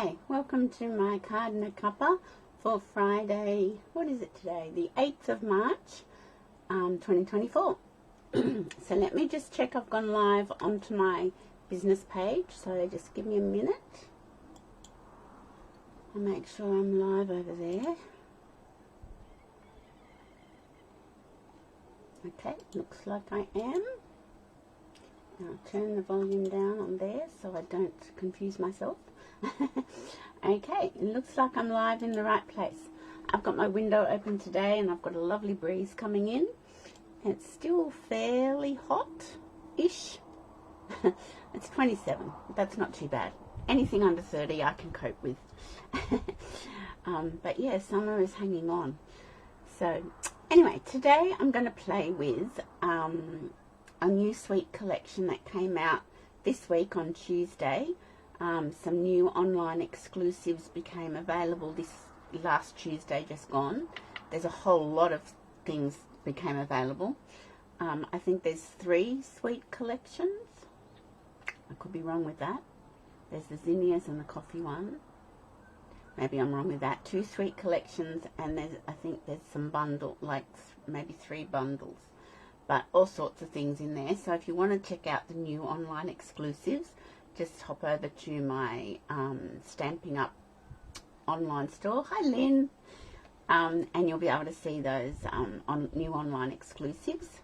Hi, welcome to my card and a cuppa for Friday, what is it today? The 8th of March, 2024. So let me just check I've gone live onto my business page. So just give me a minute. I'll make sure I'm live over there. Okay, looks like I am. I'll turn the volume down on there so I don't confuse myself. Okay, it looks like I'm live in the right place. I've got my window open today and I've got a lovely breeze coming in. It's still fairly hot-ish. It's 27. That's not too bad. Anything under 30 I can cope with. But yeah, summer is hanging on. So anyway, today I'm going to play with a new sweet collection that came out this week on Tuesday. Some new online exclusives became available this last Tuesday just gone. There's a whole lot of things became available. I think there's 3 sweet collections. I could be wrong with that. There's the zinnias and the coffee one. Maybe I'm wrong with that. 2 sweet collections, and I think there's some bundle, like maybe 3 bundles. But all sorts of things in there. So if you want to check out the new online exclusives, just hop over to my Stamping Up online store. Hi, Lynn. And you'll be able to see those new online exclusives.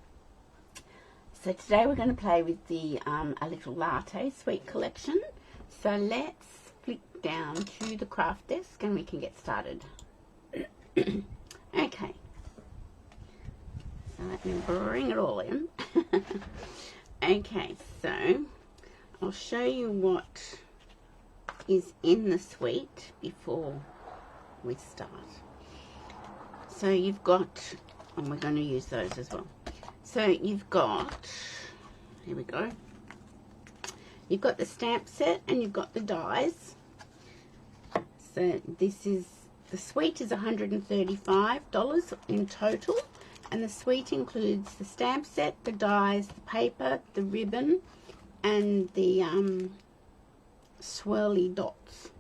So today we're going to play with the A Little Latte sweet collection. So let's flick down to the craft desk and we can get started. Okay. So let me bring it all in. Okay, so I'll show you what is in the suite before we start. So you've got, and we're going to use those as well. So you've got, here we go. You've got the stamp set and you've got the dies. So this is, the suite is $135 in total. And the suite includes the stamp set, the dies, the paper, the ribbon, and the swirly dots.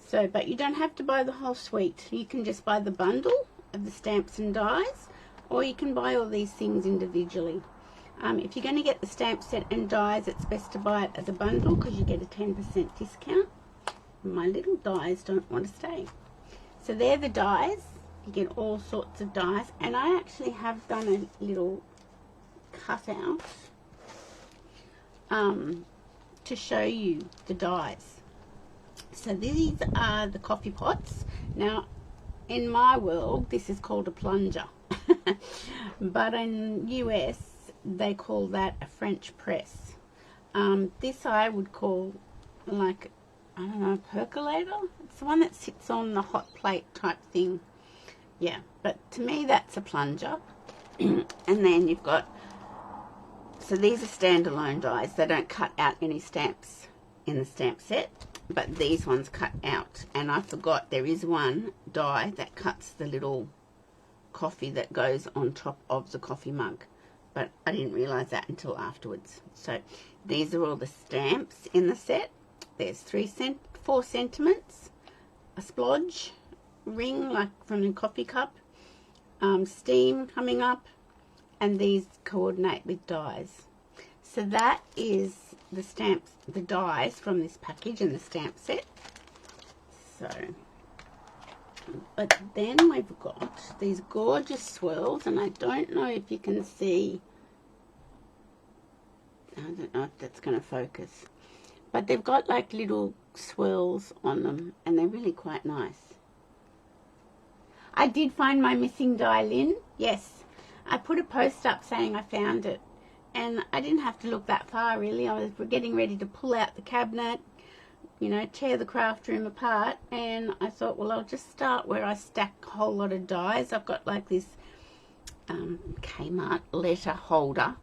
So, but you don't have to buy the whole suite. You can just buy the bundle of the stamps and dies, or you can buy all these things individually. If you're going to get the stamp set and dies, it's best to buy it as a bundle because you get a 10% discount. My little dies don't want to stay. So they're the dies. You get all sorts of dies, and I actually have done a little cutout to show you the dies. So these are the coffee pots. Now, in my world, this is called a plunger, but in US, they call that a French press. This I would call like, I don't know, a percolator. It's the one that sits on the hot plate type thing. Yeah, but to me that's a plunger. And then you've got, so these are standalone dies. They don't cut out any stamps in the stamp set, but these ones cut out. And I forgot there is one die that cuts the little coffee that goes on top of the coffee mug, but I didn't realize that until afterwards. So these are all the stamps in the set. There's 4 sentiments, a splodge, ring like from the coffee cup, steam coming up, and these coordinate with dies. So that is the stamps, the dies from this package and the stamp set. So, but then we've got these gorgeous swirls, and I don't know if you can see, I don't know if that's going to focus, but they've got like little swirls on them and they're really quite nice. I did find my missing die, Lynn. Yes, I put a post up saying I found it, and I didn't have to look that far really. I was getting ready to pull out the cabinet, you know, tear the craft room apart, and I thought, well, I'll just start where I stack a whole lot of dies. I've got like this Kmart letter holder,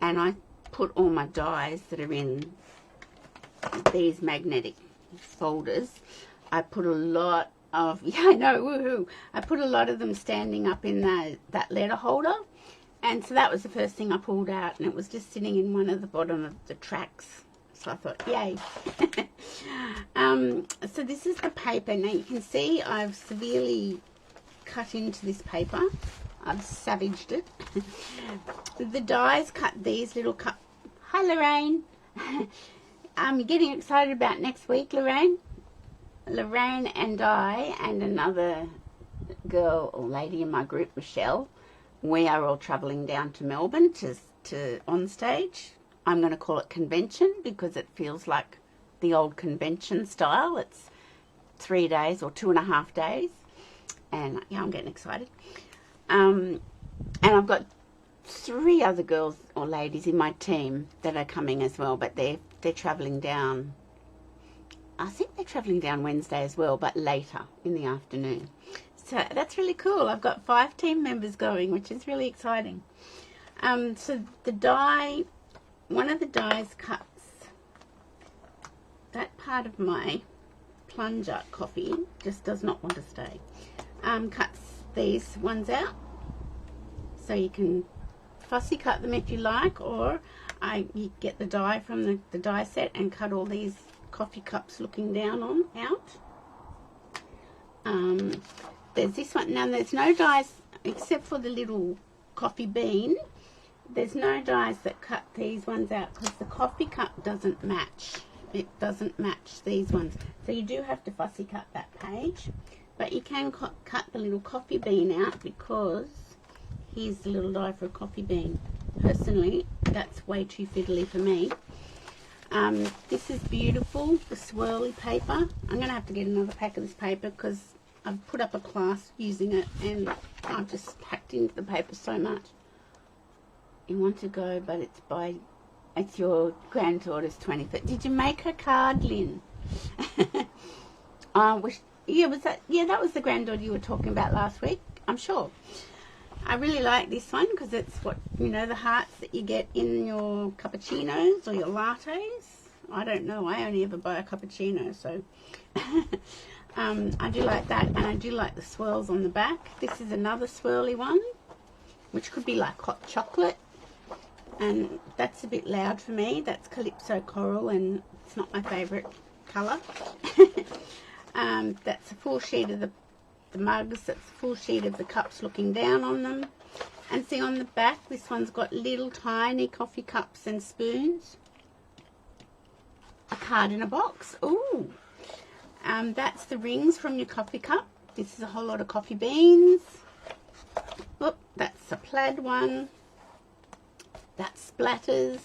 and I put all my dies that are in these magnetic folders. I put a lot of, yeah, I know, woohoo. I put a lot of them standing up in that letter holder, and so that was the first thing I pulled out, and it was just sitting in one of the bottom of the tracks So I thought, yay. So this is the paper. Now you can see I've severely cut into this paper. I've savaged it. The dies cut these little cup. Hi, Lorraine. I'm getting excited about next week, Lorraine. Lorraine and I and another girl or lady in my group, Michelle, we are all travelling down to Melbourne to on stage. I'm going to call it convention because it feels like the old convention style. It's 3 days or 2.5 days. And yeah, I'm getting excited. And I've got 3 other girls or ladies in my team that are coming as well, but they're travelling down. I think they're travelling down Wednesday as well, but later in the afternoon. So that's really cool. I've got 5 team members going, which is really exciting. So the die, one of the dies cuts that part of my plunger coffee, just does not want to stay. Cuts these ones out, so you can fussy cut them if you like, or you get the die from the die set and cut all these coffee cups looking down on out. There's this one. Now there's no dies except for the little coffee bean. There's no dies that cut these ones out because the coffee cup doesn't match. It doesn't match these ones, so you do have to fussy cut that page. But you can cut the little coffee bean out because here's the little die for a coffee bean. Personally, that's way too fiddly for me. This is beautiful, the swirly paper. I'm going to have to get another pack of this paper because I've put up a class using it and I've just hacked into the paper so much. You want to go, but it's your granddaughter's 25th. Did you make her card, Lynn? That was the granddaughter you were talking about last week, I'm sure. I really like this one because it's what, the hearts that you get in your cappuccinos or your lattes. I don't know, I only ever buy a cappuccino, so I do like that, and I do like the swirls on the back. This is another swirly one, which could be like hot chocolate, and that's a bit loud for me. That's Calypso Coral, and it's not my favourite colour. That's a full sheet of the mugs, that's a full sheet of the cups looking down on them. And see on the back, this one's got little tiny coffee cups and spoons. A card in a box. Ooh. That's the rings from your coffee cup. This is a whole lot of coffee beans. Oop, that's a plaid one. That's splatters.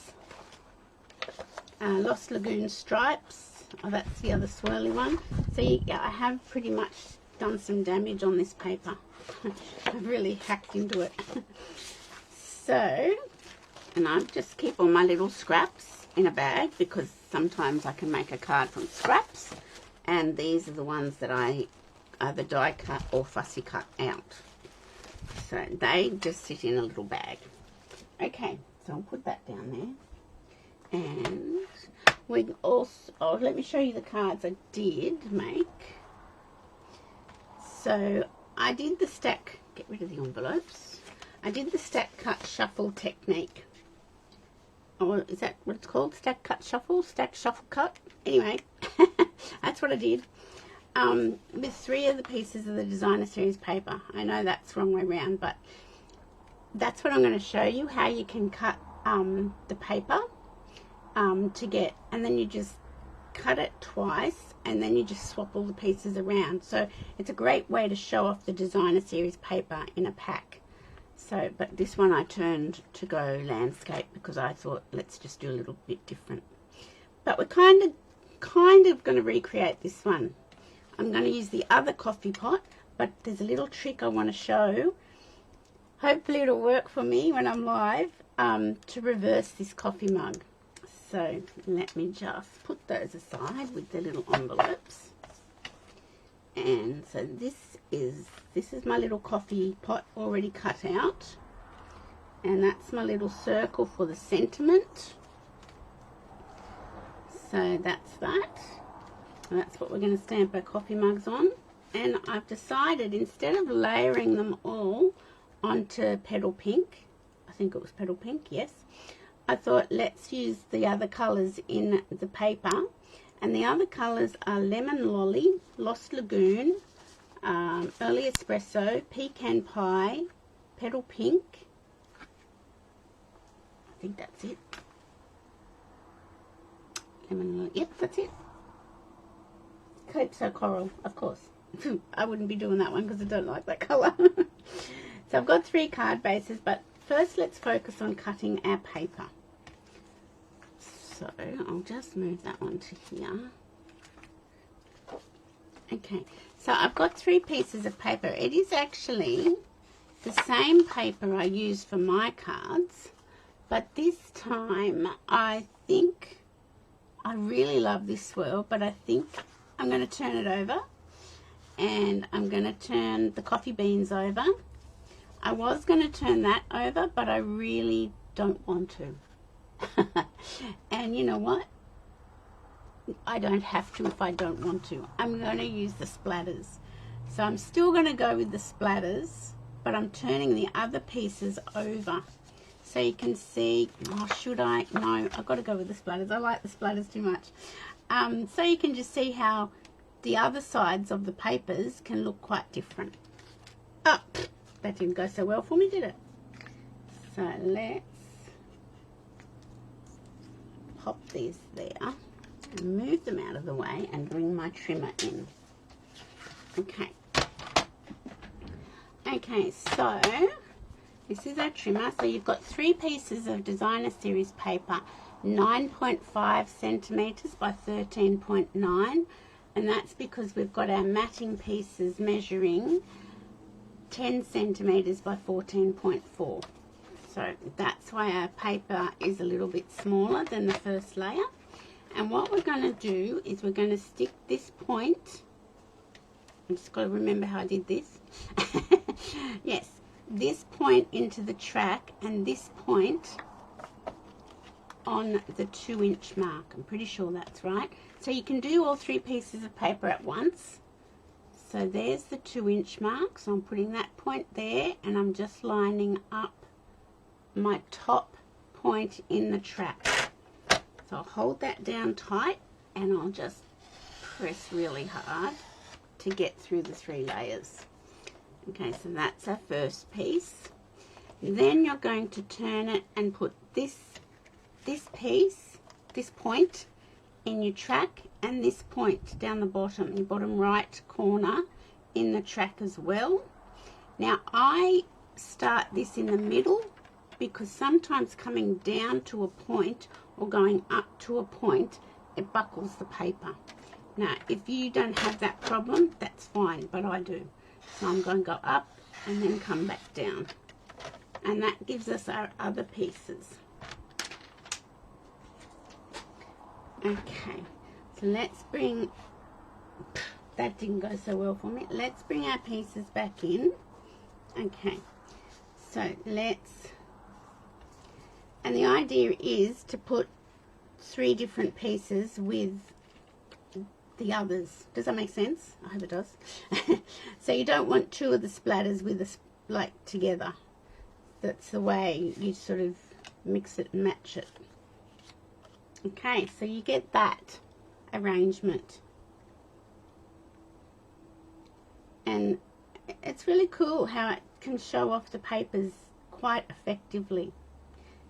Lost Lagoon stripes. Oh, that's the other swirly one. So I have pretty much done some damage on this paper. I've really hacked into it. So, and I just keep all my little scraps in a bag because sometimes I can make a card from scraps, and these are the ones that I either die cut or fussy cut out. So they just sit in a little bag. Okay, so I'll put that down there. And we also, let me show you the cards I did make. So I did the stack, get rid of the envelopes. I did the stack, cut, shuffle technique. Or is that what it's called? Stack, cut, shuffle? Stack, shuffle, cut? Anyway, that's what I did. With 3 of the pieces of the designer series paper. I know that's the wrong way around, but that's what I'm going to show you, how you can cut the paper to get, and then you just cut it twice and then you just swap all the pieces around. So it's a great way to show off the designer series paper in a pack. So, but this one I turned to go landscape because I thought let's just do a little bit different. But we're kind of going to recreate this one. I'm going to use the other coffee pot, but there's a little trick I want to show. Hopefully it'll work for me when I'm live, to reverse this coffee mug. So let me just put those aside with the little envelopes. And so this is my little coffee pot already cut out. And that's my little circle for the sentiment. So that's that. And that's what we're going to stamp our coffee mugs on. And I've decided, instead of layering them all onto Petal Pink, I think it was Petal Pink, yes, I thought let's use the other colours in the paper. And the other colours are Lemon Lolly, Lost Lagoon, Early Espresso, Pecan Pie, Petal Pink. I think that's it. Lemon Lolly. Yep, that's it. Calypso Coral, of course. I wouldn't be doing that one because I don't like that colour. So I've got 3 card bases, but first let's focus on cutting our paper. So I'll just move that one to here. Okay, so I've got 3 pieces of paper. It is actually the same paper I used for my cards, but this time I think I really love this swirl, but I think I'm going to turn it over, and I'm going to turn the coffee beans over. I was going to turn that over, but I really don't want to. And you know what? I don't have to if I don't want to. I'm going to use the splatters. So I'm still going to go with the splatters, but I'm turning the other pieces over. So you can see, oh, should I? No, I've got to go with the splatters. I like the splatters too much. So you can just see how the other sides of the papers can look quite different. Oh, that didn't go so well for me, did it? So let's pop these there and move them out of the way and bring my trimmer in. Okay. Okay, so this is our trimmer. So you've got 3 pieces of Designer Series paper, 9.5 centimeters by 13.9, and that's because we've got our matting pieces measuring 10 centimeters by 14.4. So that's why our paper is a little bit smaller than the first layer. And what we're going to do is we're going to stick this point. I'm just got to remember how I did this. Yes, this point into the track and this point on the 2-inch mark. I'm pretty sure that's right. So you can do all 3 pieces of paper at once. So there's the 2-inch mark. So I'm putting that point there, and I'm just lining up my top point in the track. So I'll hold that down tight, and I'll just press really hard to get through the 3 layers. Okay, so that's our first piece. Then you're going to turn it and put this piece, this point in your track, and this point down the bottom, your bottom right corner in the track as well. Now I start this in the middle because sometimes coming down to a point or going up to a point, it buckles the paper. Now if you don't have that problem, that's fine, but I do. So I'm going to go up and then come back down, and that gives us our other pieces. Okay, so let's bring, that didn't go so well for me. Let's bring our pieces back in. Okay, so let's, and the idea is to put 3 different pieces with the others. Does that make sense? I hope it does. So you don't want 2 of the splatters with a, like together. That's the way you sort of mix it and match it. Okay, so you get that arrangement, and it's really cool how it can show off the papers quite effectively.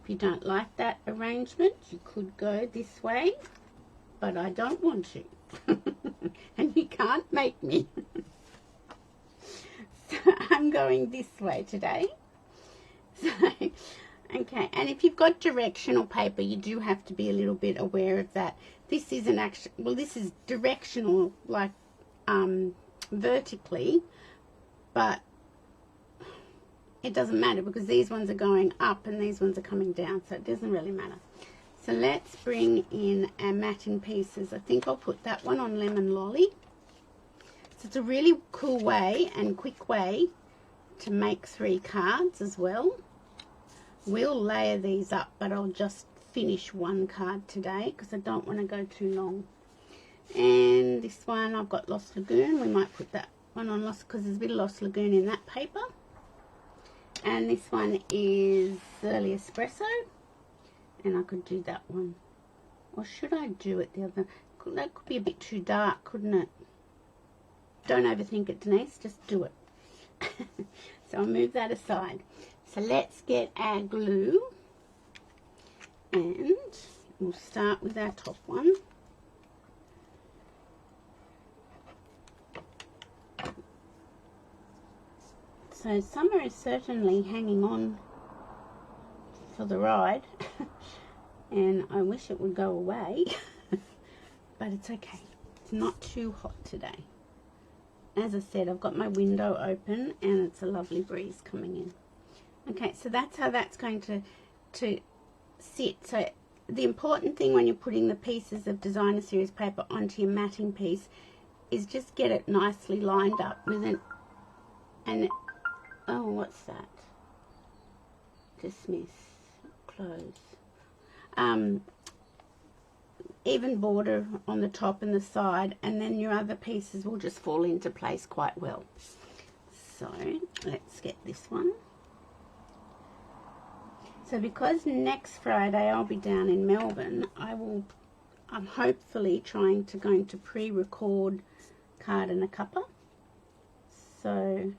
If you don't like that arrangement, you could go this way, but I don't want to. And you can't make me. So I'm going this way today. So okay, and if you've got directional paper, you do have to be a little bit aware of that. This isn't actually, well, this is directional, like vertically, but it doesn't matter because these ones are going up and these ones are coming down, so it doesn't really matter. So let's bring in our matting pieces. I think I'll put that one on Lemon Lolly. So it's a really cool way and quick way to make 3 cards as well. We'll layer these up, but I'll just finish 1 card today because I don't want to go too long. And this one, I've got Lost Lagoon. We might put that one on Lost because there's a bit of Lost Lagoon in that paper. And this one is Early Espresso. and I could do that one. Or should I do it the other? That could be a bit too dark, couldn't it? Don't overthink it, Denise, just do it. So I'll move that aside. So let's get our glue, and we'll start with our top one. So summer is certainly hanging on for the ride, and I wish it would go away, but it's okay. It's not too hot today. As I said, I've got my window open and it's a lovely breeze coming in. Okay, so that's how that's going to sit. So the important thing when you're putting the pieces of designer series paper onto your matting piece is just get it nicely lined up with it. And oh, what's that? Dismiss, close. Even border on the top and the side, and then your other pieces will just fall into place quite well. So let's get this one. So because next Friday I'll be down in Melbourne, I'm hopefully going to pre-record Card and a Cuppa. So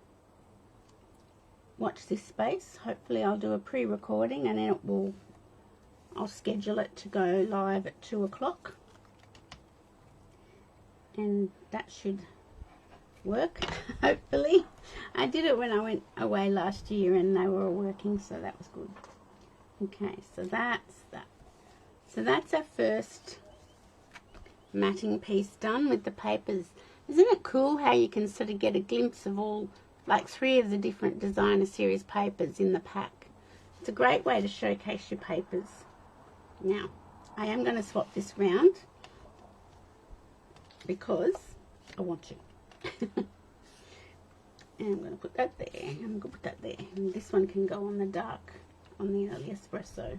watch this space. Hopefully I'll do a pre-recording, and then I'll schedule it to go live at 2 o'clock, and that should work. Hopefully. I did it when I went away last year and they were all working, so that was good. Okay, so that's that. So that's our first matting piece done with the papers. Isn't it cool how you can sort of get a glimpse of all, like 3 of the different designer series papers in the pack? It's a great way to showcase your papers. Now, I am going to swap this round because I want to. And I'm going to put that there. I'm going to put that there. And this one can go on the dark, on the early espresso.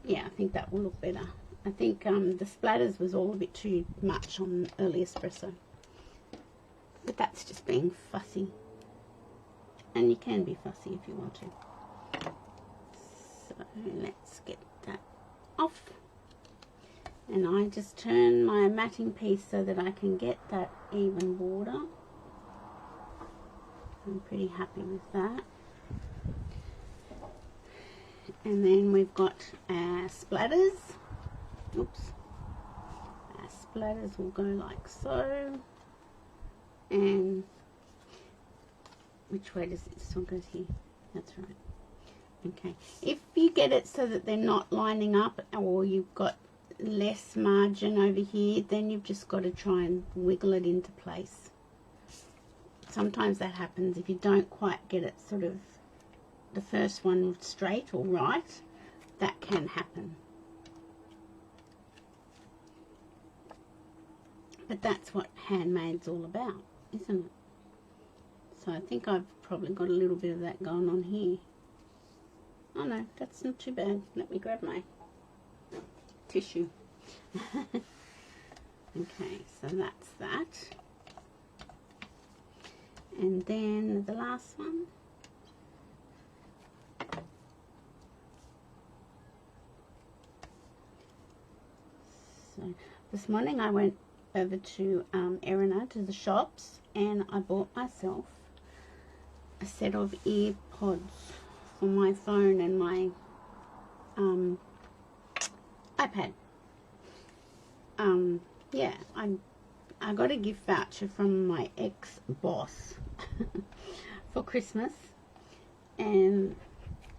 Yeah, I think that will look better. I think the splatters was all a bit too much on early espresso. But that's just being fussy. And you can be fussy if you want to. So let's get that off, and I just turn my matting piece so that I can get that even border. I'm pretty happy with that. And then we've got our splatters. Oops. Our splatters will go like so. And which way does this one go? Here. That's right. Okay, if you get it so that they're not lining up, or you've got less margin over here, then you've just got to try and wiggle it into place. Sometimes that happens if you don't quite get it sort of the first one straight or right. That can happen. But that's what handmade's all about, isn't it? So I think I've probably got a little bit of that going on here. Oh no, that's not too bad. Let me grab my tissue. Okay, so that's that. And then the last one. So this morning I went over to Erina, to the shops, and I bought myself a set of earpods for my phone and my iPad. Yeah, I got a gift voucher from my ex-boss for Christmas, and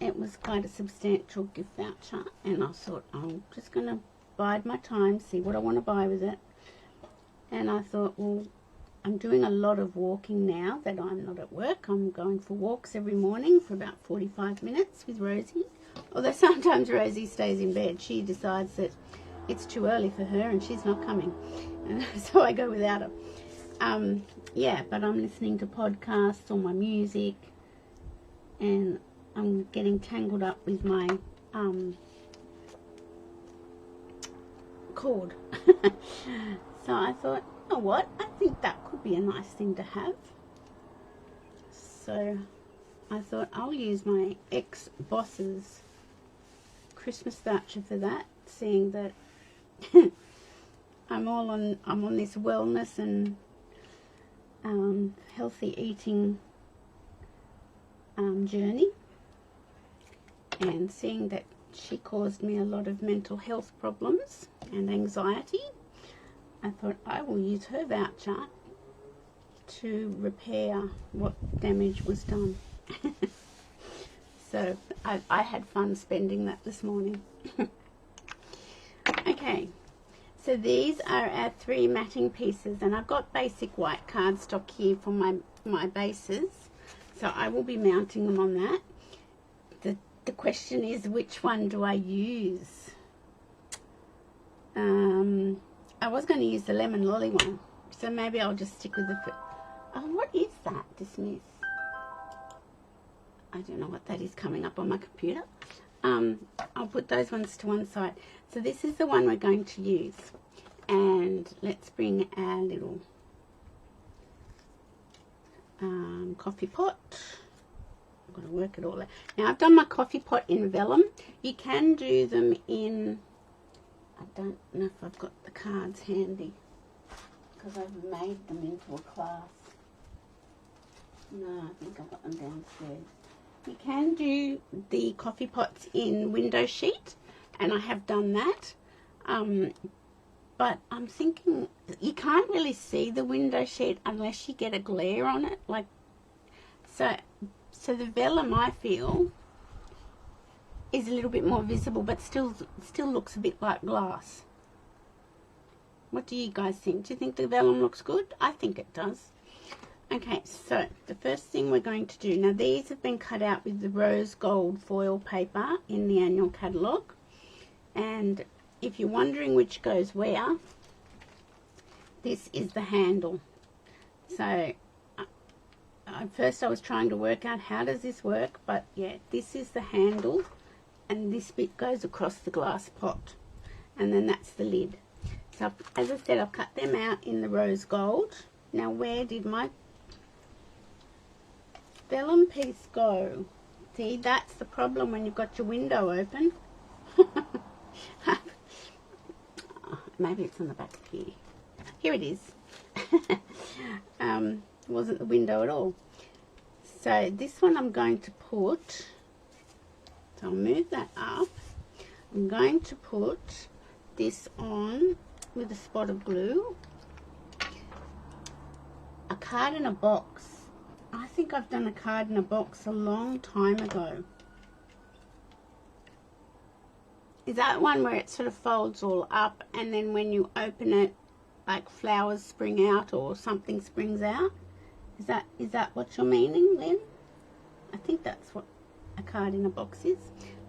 it was quite a substantial gift voucher, and I thought I'm just going to bide my time, see what I want to buy with it. And I thought, well, I'm doing a lot of walking now that I'm not at work. I'm going for walks every morning for about 45 minutes with Rosie. Although sometimes Rosie stays in bed. She decides that it's too early for her and she's not coming. And so I go without her. Yeah, but I'm listening to podcasts or my music. And I'm getting tangled up with my cord. So I thought, you know what, I think that could be a nice thing to have. So I thought I'll use my ex-boss's Christmas voucher for that, seeing that I'm on this wellness and healthy eating journey, and seeing that she caused me a lot of mental health problems and anxiety, I thought I will use her voucher to repair what damage was done. So I had fun spending that this morning. Okay, so these are our 3 matting pieces, and I've got basic white cardstock here for my bases, so I will be mounting them on that. The question is, which one do I use? I was going to use the lemon lolly one, so maybe I'll just stick with the... Oh, what is that? Dismiss. I don't know what that is coming up on my computer. I'll put those ones to one side. So this is the one we're going to use. And let's bring our little coffee pot. I'm going to work it all out. Now I've done my coffee pot in vellum. You can do them in... I don't know if I've got the cards handy, because I've made them into a class. No, I think I've got them downstairs. You can do the coffee pots in window sheet, and I have done that. But I'm thinking you can't really see the window sheet unless you get a glare on it. Like, so the vellum, I feel, is a little bit more visible, but still looks a bit like glass. What do you guys think? Do you think the vellum looks good? I think it does. Okay, so the first thing we're going to do, now these have been cut out with the rose gold foil paper in the annual catalogue, and if you're wondering which goes where, this is the handle. So at first I was trying to work out how does this work, but yeah, this is the handle, and this bit goes across the glass pot, and then that's the lid. So as I said, I've cut them out in the rose gold. Now where did my vellum piece go? See, that's the problem when you've got your window open. Maybe it's on the back here. Here it is. Wasn't the window at all. So this one I'm going to put, so I'll move that up. I'm going to put this on with a spot of glue. A card in a box. I think I've done a card in a box a long time ago. Is that one where it sort of folds all up, and then when you open it, like flowers spring out or something springs out? Is that what you're meaning, Lynn? I think that's what a card in a box is.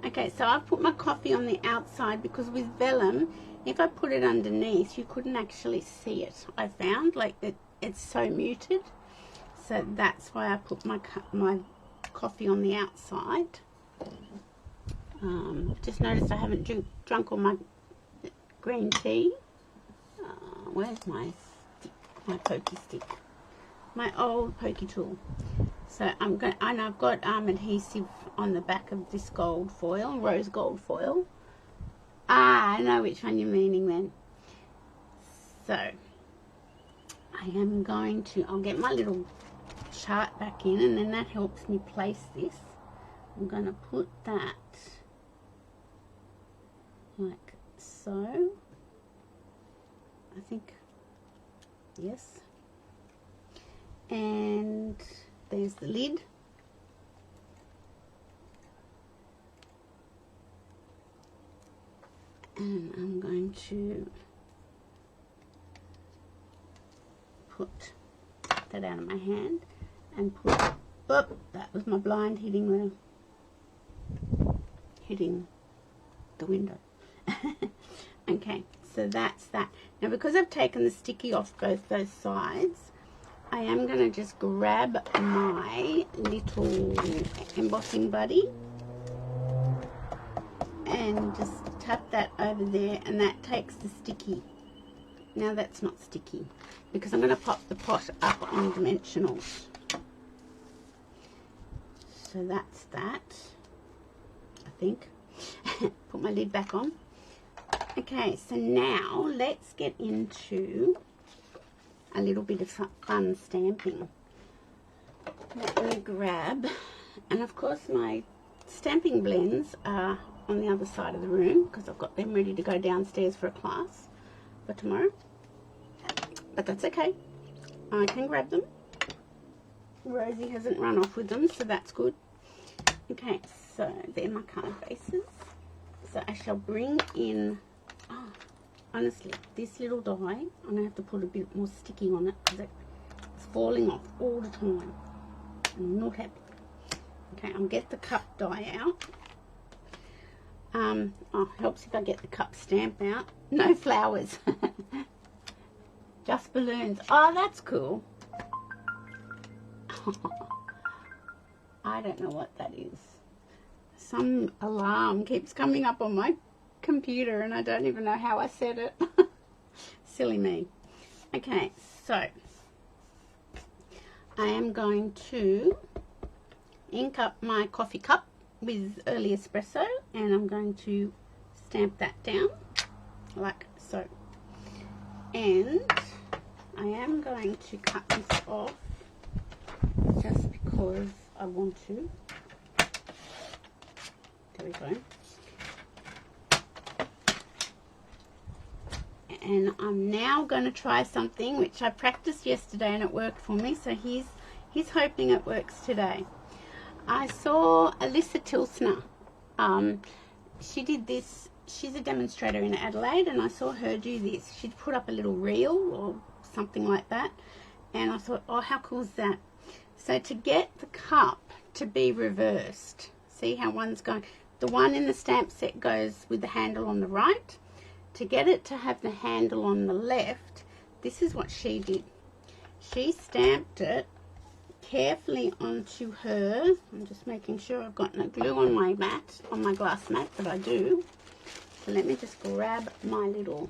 Okay, so I've put my coffee on the outside, because with vellum, if I put it underneath, you couldn't actually see it. I found, like, it's so muted. So that's why I put my coffee on the outside. Just noticed I haven't drunk all my green tea. Where's my stick? My pokey stick? My old pokey tool. So I'm going, and I've got adhesive on the back of this gold foil, rose gold foil. Ah, I know which one you're meaning then. So I am going to, I'll get my little chart back in, and then that helps me place this. I'm going to put that like so. I think, yes. And there's the lid. And I'm going to put that out of my hand and put, oh, that was my blind hitting the window. Okay, so that's that. Now because I've taken the sticky off both those sides, I am going to just grab my little embossing buddy and just tap that over there, and that takes the sticky. Now that's not sticky because I'm going to pop the pot up on dimensionals. So that's that, I think. Put my lid back on. Okay, so now let's get into a little bit of fun stamping. Let me grab, and of course my stamping blends are on the other side of the room because I've got them ready to go downstairs for a class for tomorrow. But that's okay, I can grab them. Rosie hasn't run off with them, so that's good. Okay, so they're my card bases. So I shall bring in, honestly, this little die, I'm going to have to put a bit more sticky on it because it's falling off all the time. I'm not happy. Okay, I'll get the cup die out. Helps if I get the cup stamp out. No flowers. Just balloons. Oh, that's cool. I don't know what that is. Some alarm keeps coming up on my computer and I don't even know how I set it. Silly me. Okay, so I am going to ink up my coffee cup with early espresso, and I'm going to stamp that down like so. And I am going to cut this off just because I want to. There we go. And I'm now going to try something which I practiced yesterday and it worked for me, so he's hoping it works today. I saw Alyssa Tilsner. She did this. She's a demonstrator in Adelaide, and I saw her do this. She'd put up a little reel or something like that, and I thought, oh, how cool is that? So to get the cup to be reversed, see how one's going, the one in the stamp set goes with the handle on the right. To get it to have the handle on the left, this is what she did. She stamped it carefully onto her. I'm just making sure I've got no glue on my mat, on my glass mat, but I do. So let me just grab my little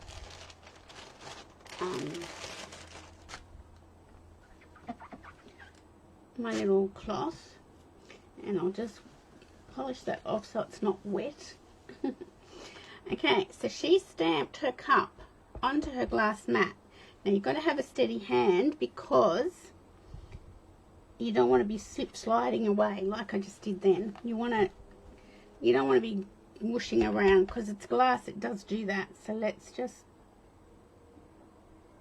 cloth, and I'll just polish that off so it's not wet. Okay, so she stamped her cup onto her glass mat. Now you've got to have a steady hand because you don't want to be slip sliding away like I just did then. You don't want to be whooshing around because it's glass, it does do that. So let's just,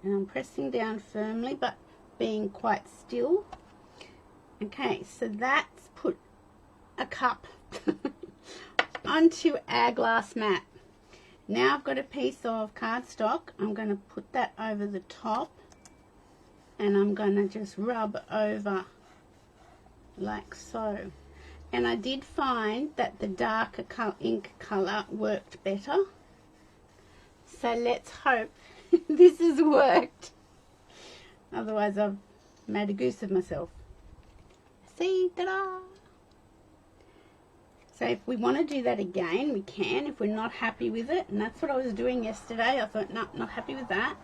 and I'm pressing down firmly but being quite still. Okay, so that's put a cup onto our glass mat. Now I've got a piece of cardstock. I'm going to put that over the top, and I'm going to just rub over like so. And I did find that the darker ink colour worked better. So let's hope this has worked. Otherwise I've made a goose of myself. See, ta-da! So if we want to do that again, we can, if we're not happy with it. And that's what I was doing yesterday. I thought, no, not happy with that.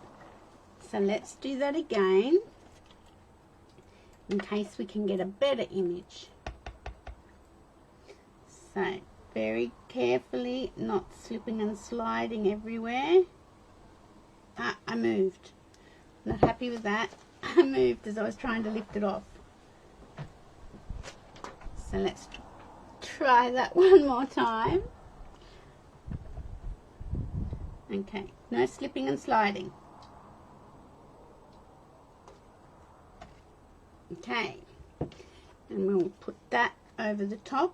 So let's do that again, in case we can get a better image. So very carefully, not slipping and sliding everywhere. I moved. Not happy with that. I moved as I was trying to lift it off. So let's try that one more time. Okay, no slipping and sliding. Okay, and we'll put that over the top.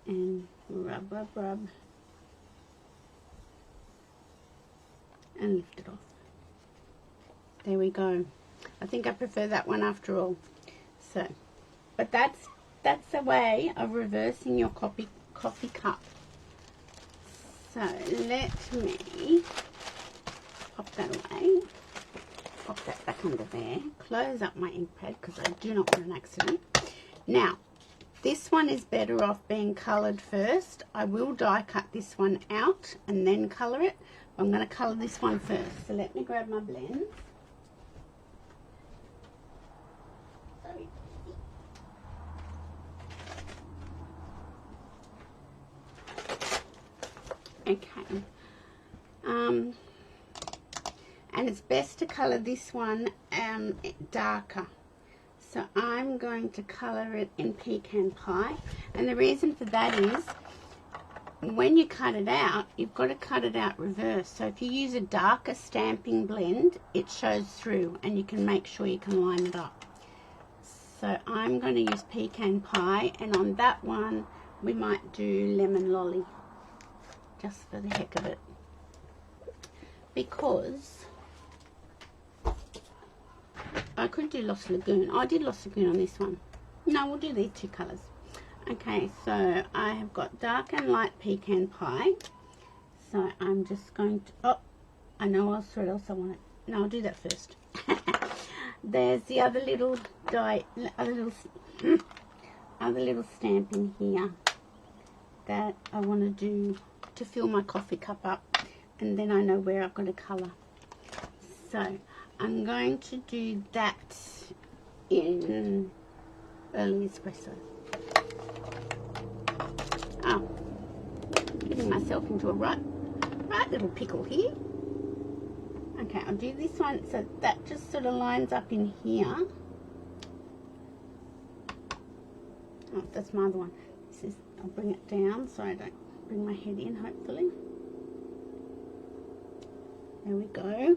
And rub, rub, rub. And lift it off. There we go. I think I prefer that one after all. So, but that's a way of reversing your coffee cup. So let me pop that away. Pop that back under there. Close up my ink pad because I do not want an accident. Now, this one is better off being coloured first. I will die cut this one out and then colour it. I'm going to colour this one first. So let me grab my blend. Okay. And it's best to colour this one darker. So I'm going to colour it in pecan pie. And the reason for that is, when you cut it out, you've got to cut it out reverse. So if you use a darker stamping blend, it shows through and you can make sure you can line it up. So I'm going to use pecan pie, and on that one we might do lemon lolly, just for the heck of it. Because I could do Lost Lagoon. I did Lost Lagoon on this one. No, we'll do these two colours. Okay, so I have got dark and light pecan pie. So I'm just going to, oh, I know what else I want. No, I'll do that first. There's the other little other little stamp in here that I want to do to fill my coffee cup up, and then I know where I've got to colour. So I'm going to do that in early espresso. Oh, getting myself into a right little pickle here. Okay, I'll do this one so that just sort of lines up in here. Oh, that's my other one. This is, I'll bring it down so I don't bring my head in, hopefully. There we go.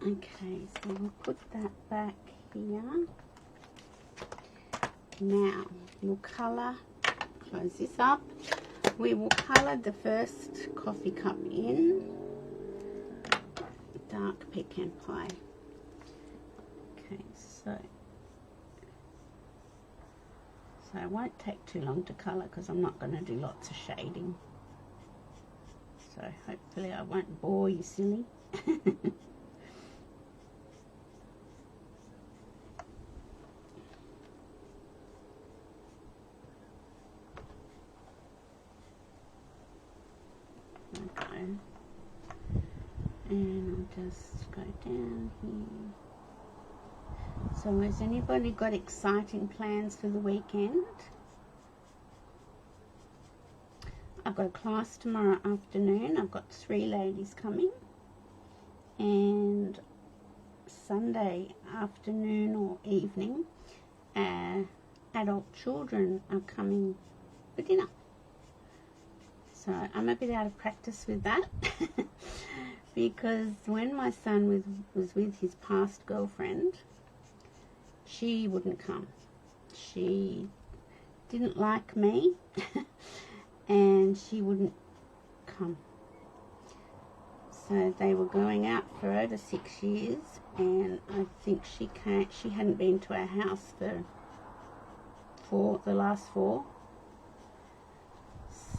Okay, so we'll put that back here. Now, we'll colour, close this up. We will colour the first coffee cup in dark pecan pie. Okay, so it won't take too long to colour because I'm not going to do lots of shading. So hopefully I won't bore you silly. Okay, and I'll just go down here. So has anybody got exciting plans for the weekend? I've got a class tomorrow afternoon. I've got 3 ladies coming, and Sunday afternoon or evening adult children are coming for dinner. So I'm a bit out of practice with that because when my son was with his past girlfriend, she wouldn't come. She didn't like me and she wouldn't come. So they were going out for over 6 years, and I think she hadn't been to our house for the last 4.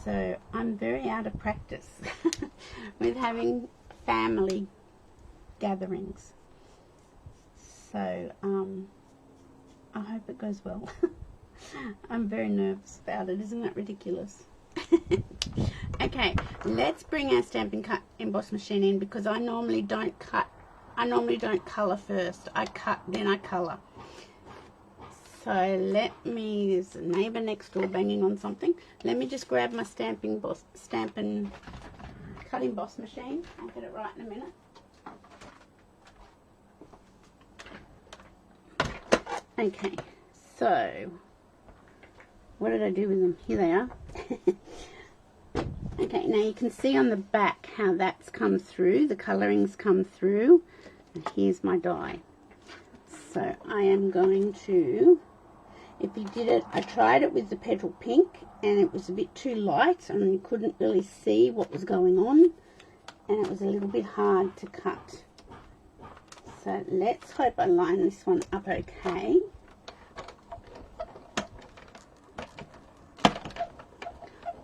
So I'm very out of practice with having family gatherings. So I hope it goes well. I'm very nervous about it. Isn't that ridiculous? Okay, let's bring our Stampin' Cut emboss machine in, because I normally don't colour first. I cut, then I colour. So there's a neighbour next door banging on something. Let me just grab my Stampin' Cut emboss machine. I'll get it right in a minute. Okay, so what did I do with them? Here they are. Okay, now you can see on the back how that's come through, the coloring's come through, and here's my die. So I am going to, if you did it, I tried it with the petal pink and it was a bit too light and you couldn't really see what was going on, and it was a little bit hard to cut. So let's hope I line this one up okay.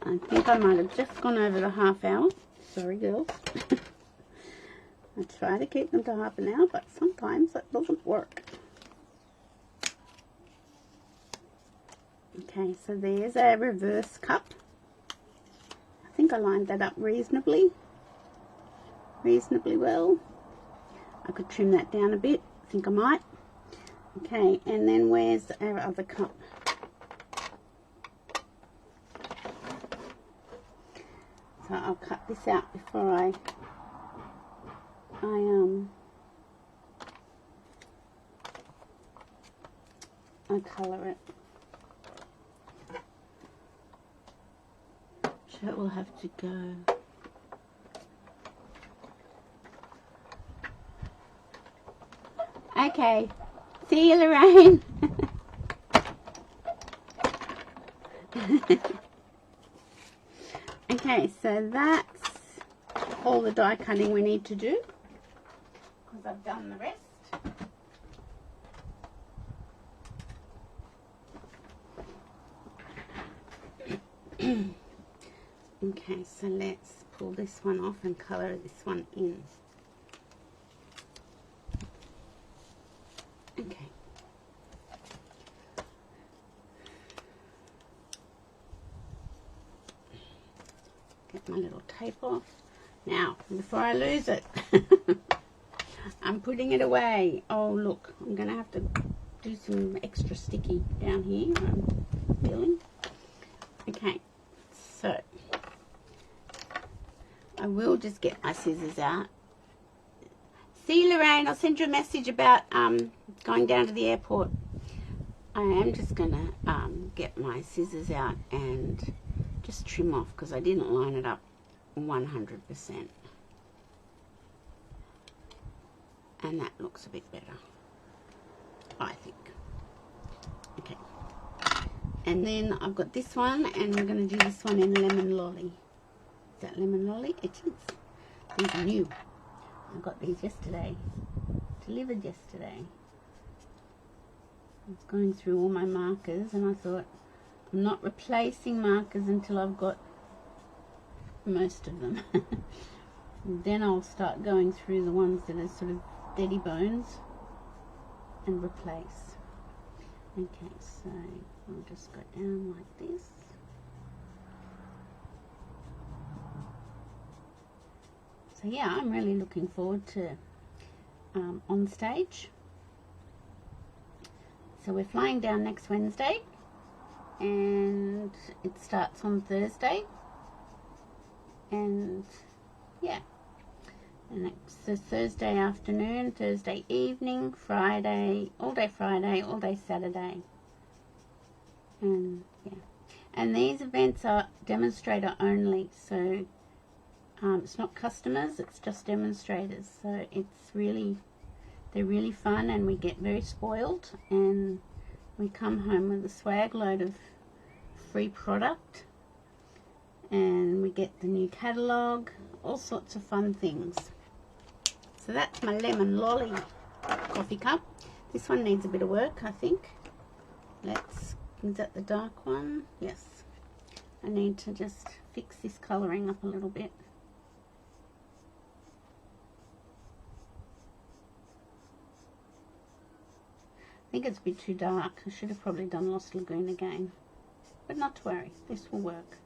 I think I might have just gone over the half hour. Sorry, girls. I try to keep them to half an hour, but sometimes that doesn't work. Okay, so there's our reverse cup. I think I lined that up reasonably well. I could trim that down a bit. I think I might. Okay, and then where's our other cup? So I'll cut this out before I colour it. So it will have to go. Okay, see you, Lorraine. Okay, so that's all the die cutting we need to do, because I've done the rest. Okay, so let's pull this one off and colour this one in. Okay. Get my little tape off. Now, before I lose it, I'm putting it away. Oh, look, I'm going to have to do some extra sticky down here. I'm feeling. Okay, so I will just get my scissors out. See you, Lorraine. I'll send you a message about going down to the airport. I am just going to get my scissors out and just trim off, because I didn't line it up 100%. And that looks a bit better, I think. Okay. And then I've got this one, and we're going to do this one in lemon lolly. Is that lemon lolly? It is. These are new. I got these yesterday. Delivered yesterday. I was going through all my markers, and I thought, I'm not replacing markers until I've got most of them. Then I'll start going through the ones that are sort of deady bones and replace. Okay, so I'll just go down like this. So yeah, I'm really looking forward to on stage. So we're flying down next Wednesday, and it starts on Thursday, and yeah, and it's a Thursday afternoon, Thursday evening, Friday, all day Saturday, and yeah, and these events are demonstrator only, so it's not customers, it's just demonstrators, so they're really fun, and we get very spoiled, and we come home with a swag load of free product, and we get the new catalogue, all sorts of fun things. So that's my lemon lolly coffee cup. This one needs a bit of work, I think. Is that the dark one? Yes. I need to just fix this colouring up a little bit. I think it's a bit too dark. I should have probably done Lost Lagoon again. But not to worry, this will work.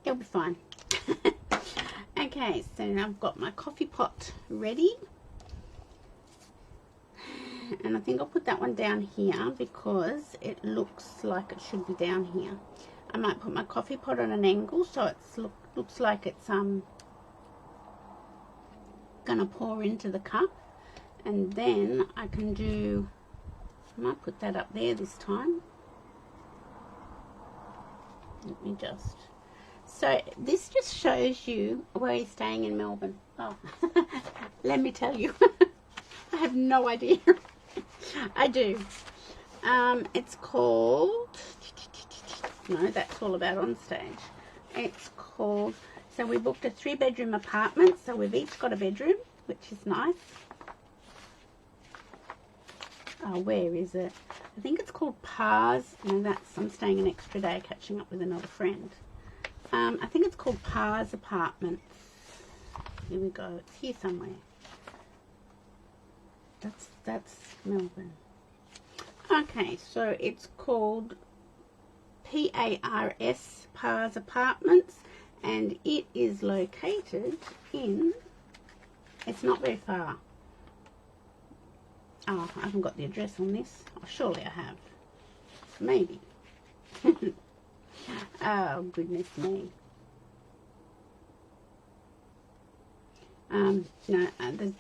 It'll be fine. Okay, so now I've got my coffee pot ready. And I think I'll put that one down here because it looks like it should be down here. I might put my coffee pot on an angle so it looks like it's gonna pour into the cup, and then I might put that up there this time. Let me just, so this just shows you where you're staying in Melbourne. Oh, let me tell you, I have no idea. I do. It's called, no, that's all about on stage. It's called, so we booked a 3-bedroom apartment, so we've each got a bedroom, which is nice. Oh, where is it? I think it's called Pars. No, I'm staying an extra day catching up with another friend. I think it's called Pars Apartments. Here we go. It's here somewhere. That's Melbourne. Okay, so it's called PARS, Pars Apartments, and it is located in, it's not very far. Oh, I haven't got the address on this. Oh, surely I have. Maybe. Oh, goodness me. No,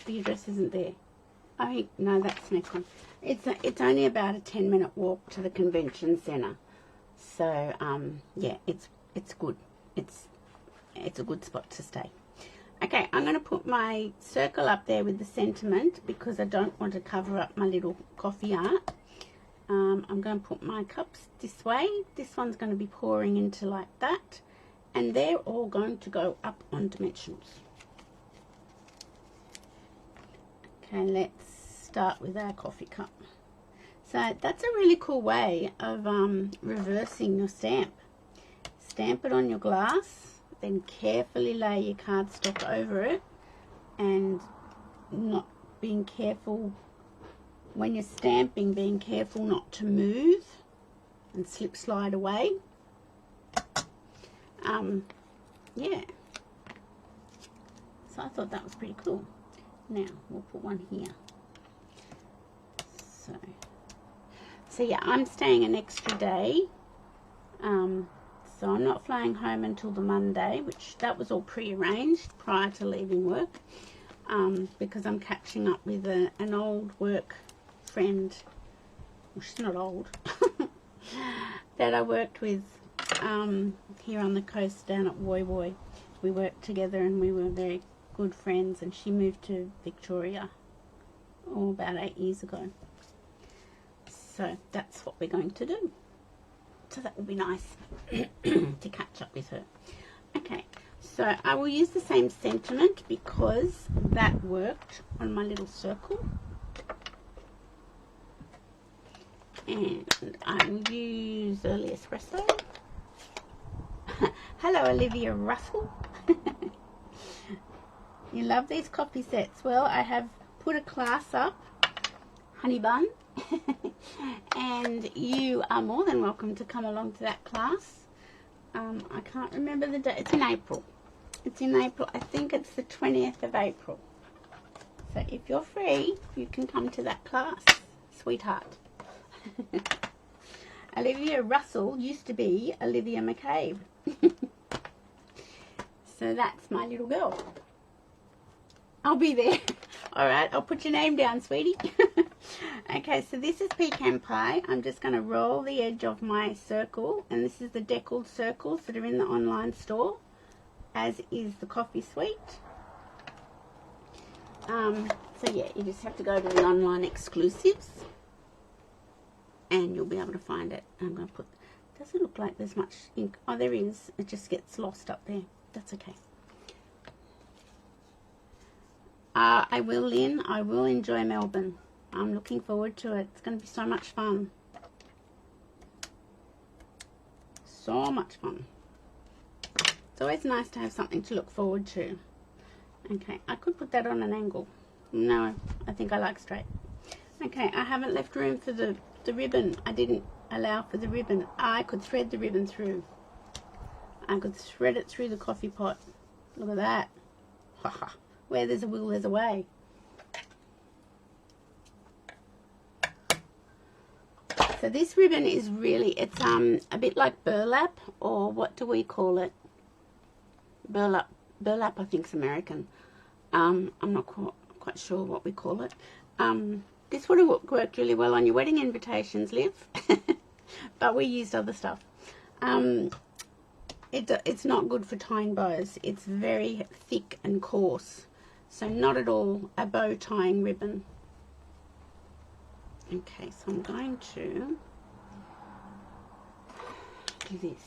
the address isn't there. Oh, no, that's Necron. It's only about a 10-minute walk to the convention centre. So, yeah, it's good. It's a good spot to stay. Okay, I'm going to put my circle up there with the sentiment because I don't want to cover up my little coffee art. I'm going to put my cups this way. This one's going to be pouring into like that. And they're all going to go up on dimensions. Okay, let's start with our coffee cup. So that's a really cool way of reversing your stamp. Stamp it on your glass, then carefully lay your cardstock over it, and not being careful when you're stamping, being careful not to move and slip slide away. Yeah, so I thought that was pretty cool. Now we'll put one here. So yeah, I'm staying an extra day, so I'm not flying home until the Monday, which that was all pre-arranged prior to leaving work, because I'm catching up with an old work friend. Well, she's not old. That I worked with here on the coast down at Woy Woy. We worked together and we were very good friends, and she moved to Victoria about 8 years ago. So that's what we're going to do. So that will be nice to catch up with her. Okay, so I will use the same sentiment because that worked on my little circle. And I will use early espresso. Hello, Olivia Russell. You love these coffee sets. Well, I have put a class up, Honey Bun, and you are more than welcome to come along to that class. I can't remember the date. It's in April. It's in April. I think it's the 20th of April. So if you're free, you can come to that class, sweetheart. Olivia Russell used to be Olivia McCabe. So that's my little girl. I'll be there. All right, I'll put your name down, sweetie. Okay, so this is pecan pie. I'm just going to roll the edge of my circle, and this is the deckled circles that are in the online store, as is the coffee sweet. So yeah, you just have to go to the online exclusives, and you'll be able to find it. I'm going to put, doesn't look like there's much ink. Oh, there is. It just gets lost up there. That's okay. I will, Lynn. I will enjoy Melbourne. I'm looking forward to it. It's going to be so much fun. So much fun. It's always nice to have something to look forward to. Okay, I could put that on an angle. No, I think I like straight. Okay, I haven't left room for the ribbon. I didn't allow for the ribbon. I could thread the ribbon through. I could thread it through the coffee pot. Look at that. Haha. Where there's a will, there's a way. So this ribbon is really, it's a bit like burlap, or what do we call it? Burlap I think is American. I'm not quite sure what we call it. This would have worked really well on your wedding invitations, Liv. But we used other stuff. It's not good for tying bows. It's very thick and coarse. So not at all a bow tying ribbon. Okay, so I'm going to do this.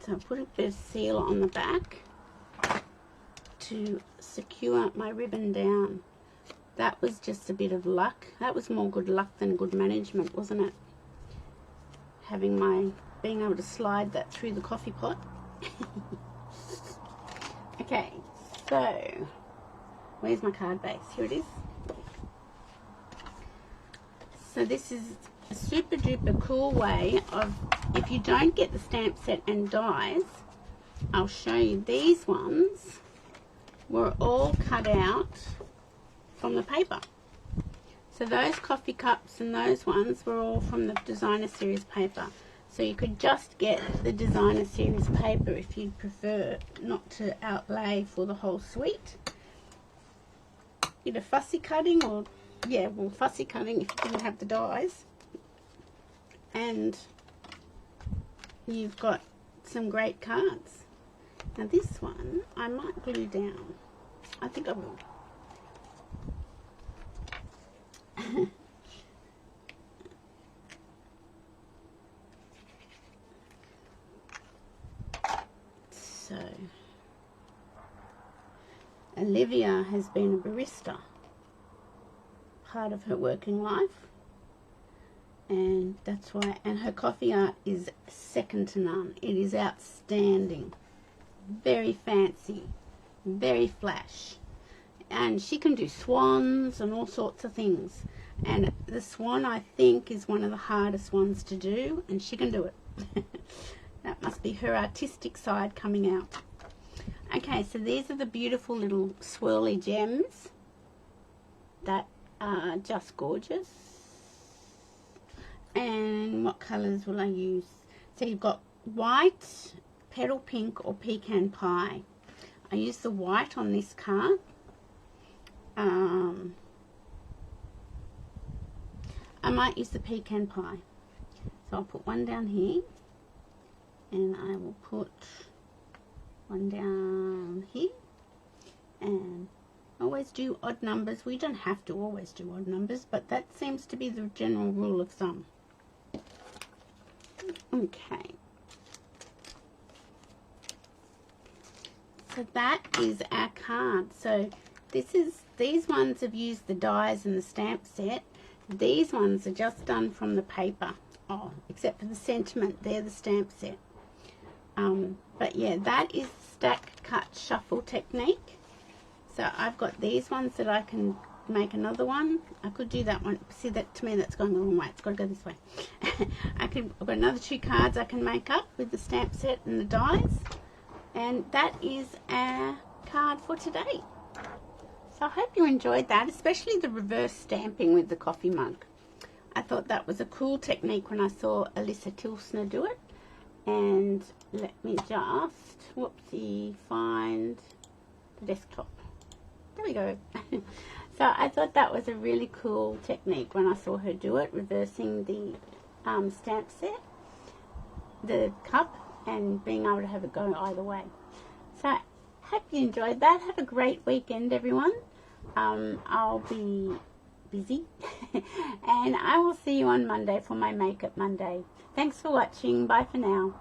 So I put a bit of seal on the back to secure my ribbon down. That was just a bit of luck. That was more good luck than good management, wasn't it? Being able to slide that through the coffee pot. Okay, so where's my card base? Here it is. So this is a super duper cool way of, if you don't get the stamp set and dies, I'll show you. These ones were all cut out from the paper. So those coffee cups and those ones were all from the designer series paper. So you could just get the designer series paper if you'd prefer not to outlay for the whole suite. Either fussy cutting or, yeah, well, fussy cutting if you didn't have the dies. And you've got some great cards. Now this one I might glue down. I think I will. So Olivia has been a barista part of her working life, and that's why, and her coffee art is second to none. It is outstanding, very fancy, very flash, and she can do swans and all sorts of things, and the swan I think is one of the hardest ones to do, and she can do it. That must be her artistic side coming out. Okay, so these are the beautiful little swirly gems that are just gorgeous. And what colours will I use? So you've got white, petal pink or pecan pie. I use the white on this card. I might use the pecan pie. So I'll put one down here. And I will put one down here, and always do odd numbers. We don't have to always do odd numbers, but that seems to be the general rule of thumb. Okay, so that is our card. So these ones have used the dies and the stamp set. These ones are just done from the paper. Oh, except for the sentiment, they're the stamp set. But yeah, that is stack, cut, shuffle technique. So I've got these ones that I can make another one. I could do that one. See, that to me that's going the wrong way. It's got to go this way. I've got another 2 cards I can make up with the stamp set and the dies. And that is our card for today. So I hope you enjoyed that, especially the reverse stamping with the coffee mug. I thought that was a cool technique when I saw Alyssa Tilsner do it. And let me just, whoopsie, find the desktop. There we go. So I thought that was a really cool technique when I saw her do it, reversing the stamp set, the cup, and being able to have it go either way. So hope you enjoyed that. Have a great weekend, everyone. I'll be busy and I will see you on Monday for my Makeup Monday. Thanks for watching. Bye for now.